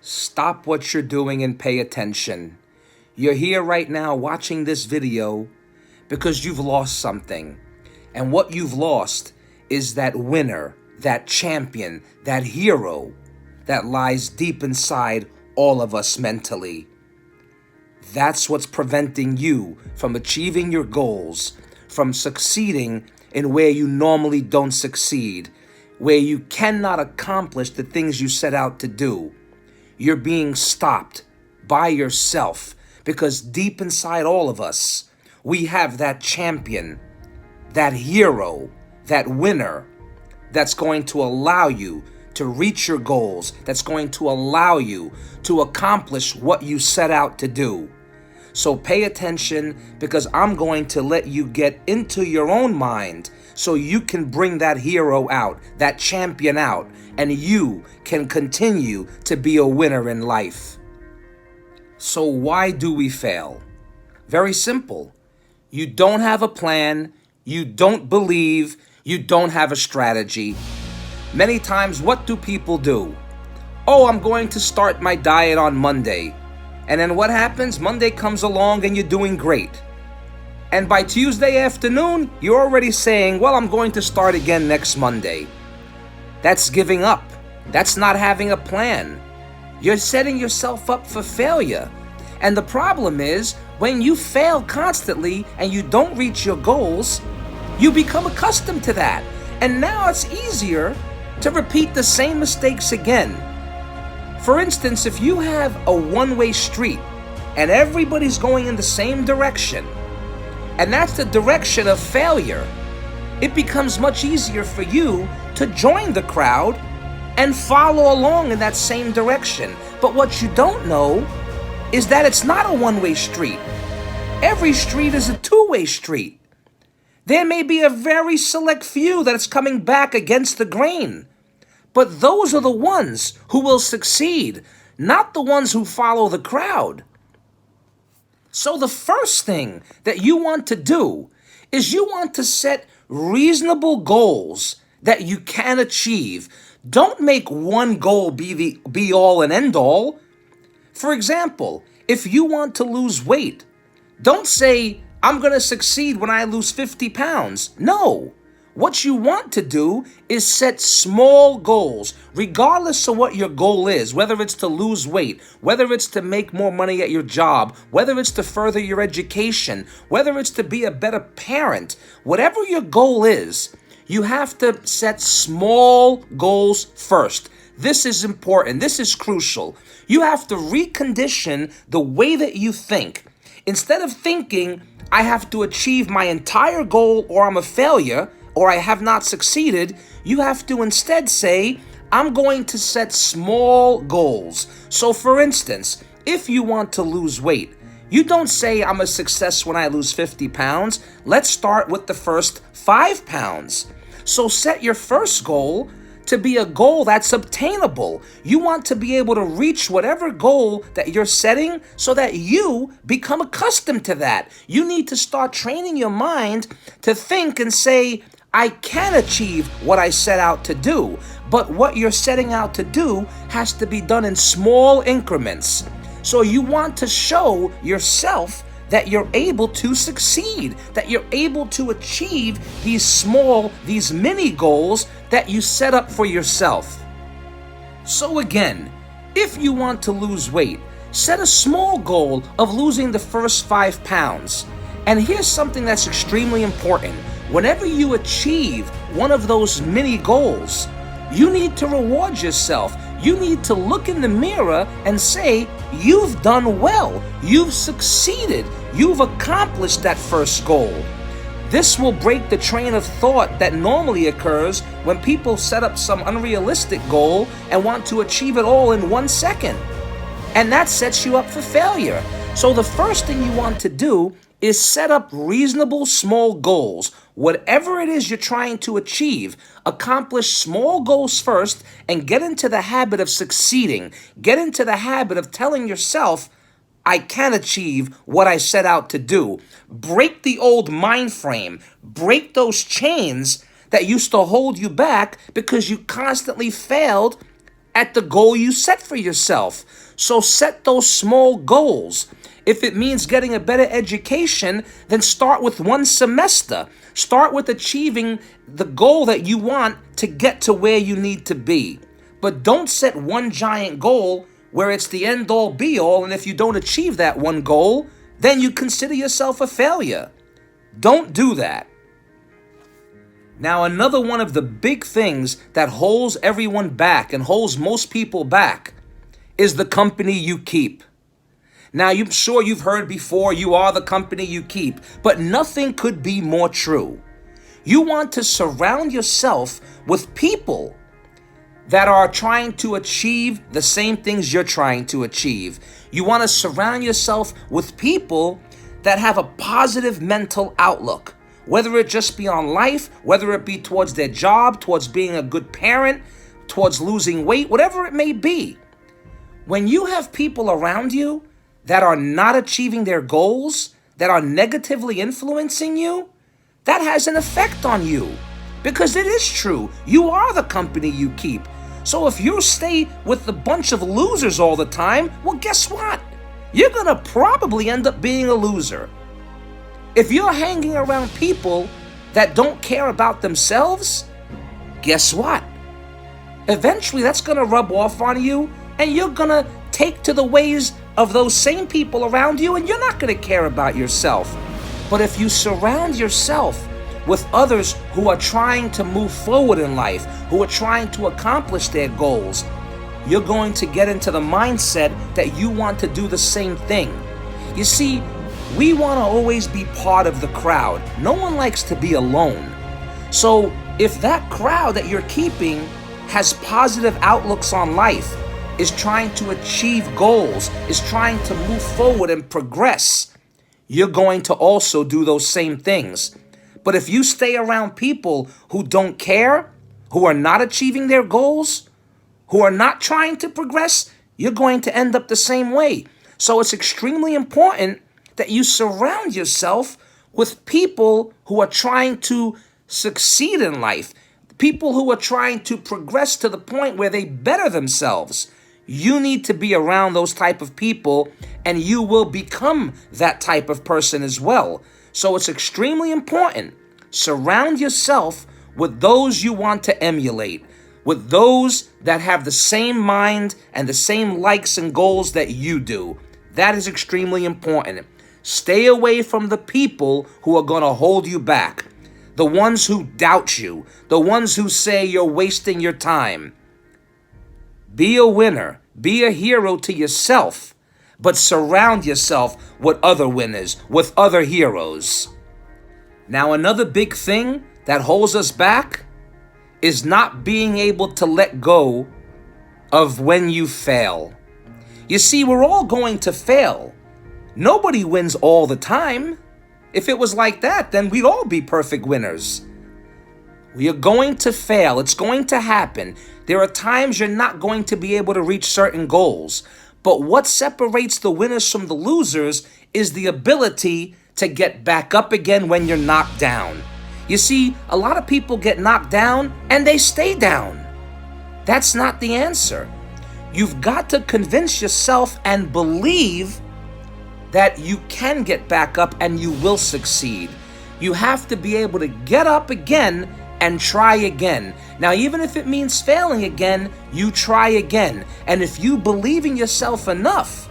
Stop what you're doing and pay attention. You're here right now watching this video because you've lost something. And what you've lost is that winner, that champion, that hero that lies deep inside all of us mentally. That's what's preventing you from achieving your goals, from succeeding in where you normally don't succeed, where you cannot accomplish the things you set out to do. You're being stopped by yourself because deep inside all of us, we have that champion, that hero, that winner that's going to allow you to reach your goals, that's going to allow you to accomplish what you set out to do. So pay attention, because I'm going to let you get into your own mind so you can bring that hero out, that champion out, and you can continue to be a winner in life. So why do we fail? Very simple. You don't have a plan, you don't believe, you don't have a strategy. Many times, what do people do? Oh, I'm going to start my diet on Monday. And then what happens? Monday comes along and you're doing great. And by Tuesday afternoon, you're already saying, well, I'm going to start again next Monday. That's giving up. That's not having a plan. You're setting yourself up for failure. And the problem is, when you fail constantly and you don't reach your goals, you become accustomed to that. And now it's easier to repeat the same mistakes again. For instance, if you have a one-way street and everybody's going in the same direction, and that's the direction of failure, it becomes much easier for you to join the crowd and follow along in that same direction. But what you don't know is that it's not a one-way street. Every street is a two-way street. There may be a very select few that's coming back against the grain. But those are the ones who will succeed, not the ones who follow the crowd. So the first thing that you want to do is you want to set reasonable goals that you can achieve. Don't make one goal be the be-all and end-all. For example, if you want to lose weight, don't say, I'm going to succeed when I lose 50 pounds. No. What you want to do is set small goals, regardless of what your goal is, whether it's to lose weight, whether it's to make more money at your job, whether it's to further your education, whether it's to be a better parent. Whatever your goal is, you have to set small goals first. This is important. This is crucial. You have to recondition the way that you think. Instead of thinking, I have to achieve my entire goal or I'm a failure, or I have not succeeded, you have to instead say, I'm going to set small goals. So for instance, if you want to lose weight, you don't say I'm a success when I lose 50 pounds. Let's start with the first 5 pounds. So set your first goal to be a goal that's obtainable. You want to be able to reach whatever goal that you're setting so that you become accustomed to that. You need to start training your mind to think and say, I can achieve what I set out to do, but what you're setting out to do has to be done in small increments. So you want to show yourself that you're able to succeed, that you're able to achieve these mini goals that you set up for yourself. So again, if you want to lose weight, set a small goal of losing the first 5 pounds. And here's something that's extremely important. Whenever you achieve one of those mini goals, you need to reward yourself. You need to look in the mirror and say, you've done well. You've succeeded. You've accomplished that first goal. This will break the train of thought that normally occurs when people set up some unrealistic goal and want to achieve it all in 1 second. And that sets you up for failure. So the first thing you want to do is set up reasonable small goals. Whatever it is you're trying to achieve, accomplish small goals first and get into the habit of succeeding. Get into the habit of telling yourself, I can achieve what I set out to do. Break the old mind frame. Break those chains that used to hold you back because you constantly failed at the goal you set for yourself. So set those small goals. If it means getting a better education, then start with one semester. Start with achieving the goal that you want to get to where you need to be. But don't set one giant goal where it's the end all be all, and if you don't achieve that one goal, then you consider yourself a failure. Don't do that. Now, another one of the big things that holds everyone back and holds most people back is the company you keep. Now, I'm sure you've heard before, you are the company you keep, but nothing could be more true. You want to surround yourself with people that are trying to achieve the same things you're trying to achieve. You want to surround yourself with people that have a positive mental outlook, whether it just be on life, whether it be towards their job, towards being a good parent, towards losing weight, whatever it may be. When you have people around you that are not achieving their goals, that are negatively influencing you, that has an effect on you. Because it is true, you are the company you keep. So if you stay with a bunch of losers all the time, well, guess what? You're gonna probably end up being a loser. If you're hanging around people that don't care about themselves, guess what? Eventually that's gonna rub off on you, and you're gonna take to the ways of those same people around you, and you're not gonna care about yourself. But if you surround yourself with others who are trying to move forward in life, who are trying to accomplish their goals, you're going to get into the mindset that you want to do the same thing. You see, we want to always be part of the crowd. No one likes to be alone. So if that crowd that you're keeping has positive outlooks on life, is trying to achieve goals, is trying to move forward and progress, you're going to also do those same things. But if you stay around people who don't care, who are not achieving their goals, who are not trying to progress, you're going to end up the same way. So it's extremely important that you surround yourself with people who are trying to succeed in life, people who are trying to progress to the point where they better themselves. You need to be around those type of people, and you will become that type of person as well. So it's extremely important. Surround yourself with those you want to emulate, with those that have the same mind and the same likes and goals that you do. That is extremely important. Stay away from the people who are going to hold you back, the ones who doubt you, the ones who say you're wasting your time. Be a winner, be a hero to yourself, but surround yourself with other winners, with other heroes. Now, another big thing that holds us back is not being able to let go of when you fail. You see, we're all going to fail. Nobody wins all the time. If it was like that, then we'd all be perfect winners. We are going to fail. It's going to happen. There are times you're not going to be able to reach certain goals. But what separates the winners from the losers is the ability to get back up again when you're knocked down. You see, a lot of people get knocked down and they stay down. That's not the answer. You've got to convince yourself and believe that you can get back up and you will succeed. You have to be able to get up again and try again. Now, even if it means failing again, you try again. And if you believe in yourself enough,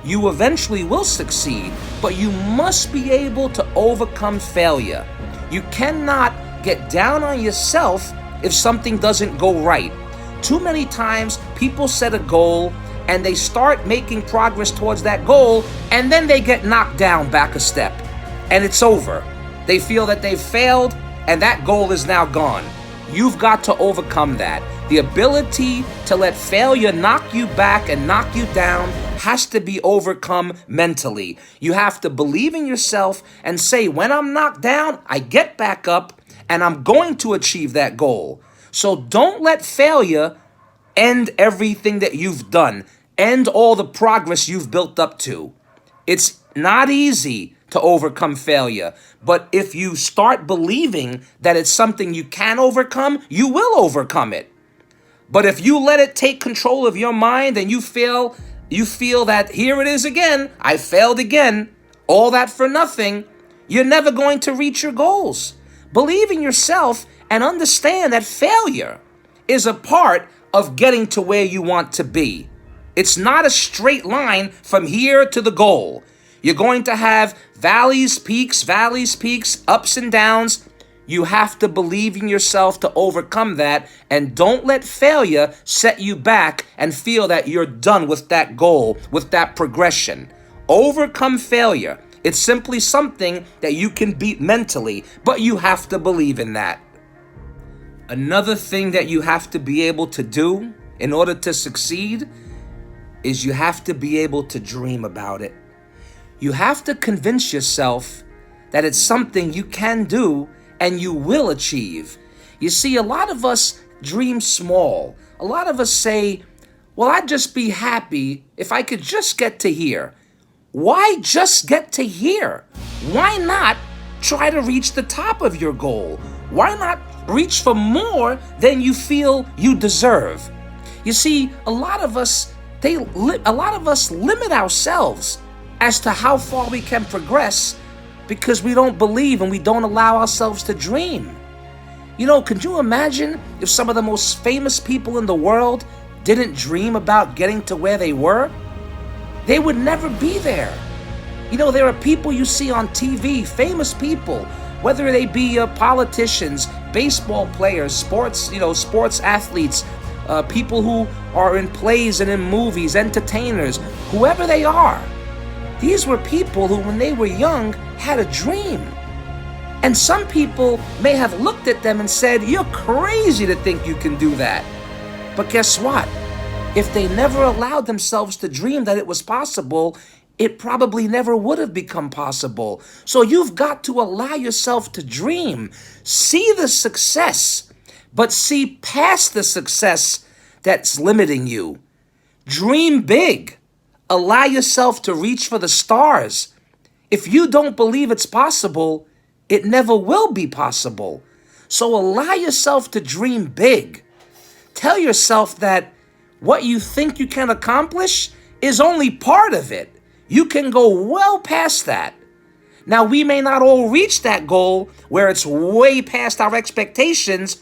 you eventually will succeed. But you must be able to overcome failure. You cannot get down on yourself if something doesn't go right. Too many times people set a goal and they start making progress towards that goal, and then they get knocked down back a step, and it's over. They feel that they've failed, and that goal is now gone. You've got to overcome that. The ability to let failure knock you back and knock you down has to be overcome mentally. You have to believe in yourself and say, when I'm knocked down, I get back up, and I'm going to achieve that goal. So don't let failure end everything that you've done. End all the progress you've built up to. It's not easy to overcome failure, but if you start believing that it's something you can overcome, you will overcome it. But if you let it take control of your mind and you feel that here it is again, I failed again, all that for nothing, you're never going to reach your goals. Believe in yourself and understand that failure is a part of getting to where you want to be. It's not a straight line from here to the goal. You're going to have valleys, peaks, ups and downs. You have to believe in yourself to overcome that, and don't let failure set you back and feel that you're done with that goal, with that progression. Overcome failure. It's simply something that you can beat mentally, but you have to believe in that. Another thing that you have to be able to do in order to succeed is you have to be able to dream about it. You have to convince yourself that it's something you can do and you will achieve. You see, a lot of us dream small. A lot of us say, well, I'd just be happy if I could just get to here. Why just get to here? Why not try to reach the top of your goal? Why not reach for more than you feel you deserve? You see, a lot of us limit ourselves as to how far we can progress because we don't believe and we don't allow ourselves to dream. You know, could you imagine if some of the most famous people in the world didn't dream about getting to where they were? They would never be there. You know, there are people you see on TV, famous people, whether they be politicians, baseball players, sports athletes, people who are in plays and in movies, entertainers, whoever they are. These were people who, when they were young, had a dream. And some people may have looked at them and said, you're crazy to think you can do that. But guess what? If they never allowed themselves to dream that it was possible, it probably never would have become possible. So you've got to allow yourself to dream. See the success, but see past the success that's limiting you. Dream big. Allow yourself to reach for the stars. If you don't believe it's possible, it never will be possible. So allow yourself to dream big. Tell yourself that what you think you can accomplish is only part of it. You can go well past that. Now, we may not all reach that goal where it's way past our expectations,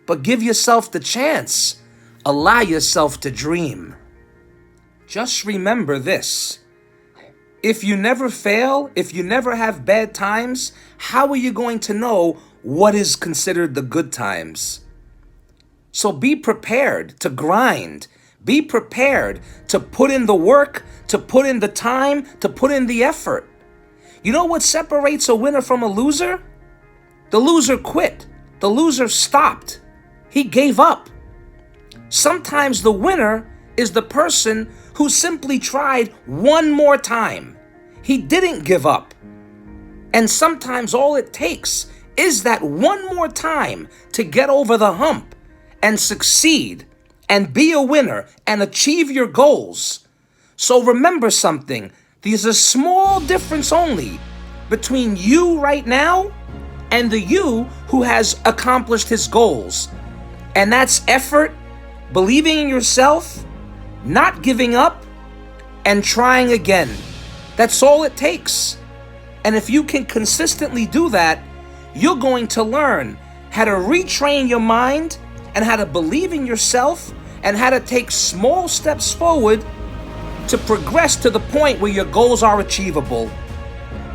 but give yourself the chance. Allow yourself to dream. Just remember this. If you never fail, if you never have bad times, how are you going to know what is considered the good times? So be prepared to grind. Be prepared to put in the work, to put in the time, to put in the effort. You know what separates a winner from a loser? The loser quit. The loser stopped. He gave up. Sometimes the winner is the person who simply tried one more time. He didn't give up. And sometimes all it takes is that one more time to get over the hump and succeed and be a winner and achieve your goals. So remember something. There's a small difference only between you right now and the you who has accomplished his goals. And that's effort, believing in yourself, not giving up, and trying again. That's all it takes. And if you can consistently do that, you're going to learn how to retrain your mind and how to believe in yourself and how to take small steps forward to progress to the point where your goals are achievable.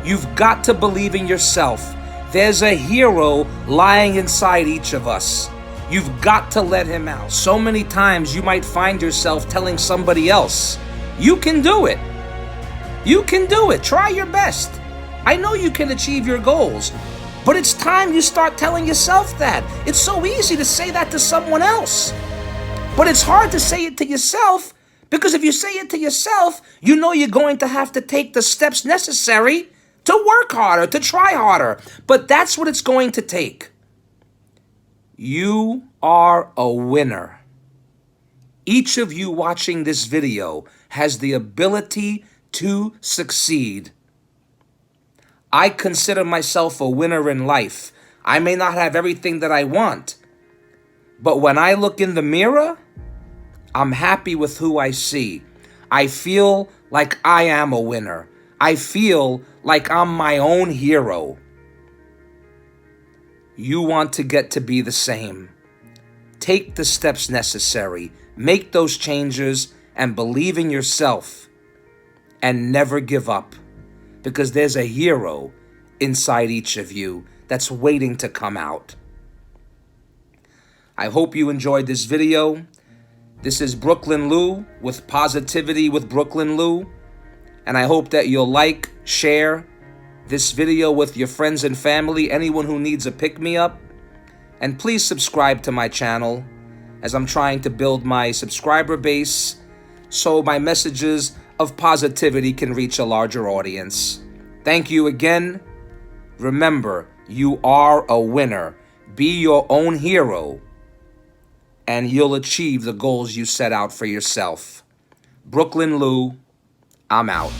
You've got to believe in yourself. There's a hero lying inside each of us. You've got to let him out. So many times you might find yourself telling somebody else, you can do it. You can do it. Try your best. I know you can achieve your goals. But it's time you start telling yourself that. It's so easy to say that to someone else. But it's hard to say it to yourself, because if you say it to yourself, you know you're going to have to take the steps necessary to work harder, to try harder. But that's what it's going to take. You are a winner. Each of you watching this video has the ability to succeed. I consider myself a winner in life. I may not have everything that I want, but when I look in the mirror, I'm happy with who I see. I feel like I am a winner. I feel like I'm my own hero. You want to get to be the same. Take the steps necessary. Make those changes and believe in yourself. And never give up. Because there's a hero inside each of you that's waiting to come out. I hope you enjoyed this video. This is Brooklyn Lou with Positivity with Brooklyn Lou. And I hope that you'll like, share this video with your friends and family, anyone who needs a pick-me-up. And please subscribe to my channel as I'm trying to build my subscriber base so my messages of positivity can reach a larger audience. Thank you again. Remember, you are a winner. Be your own hero, and you'll achieve the goals you set out for yourself. Brooklyn Lou, I'm out.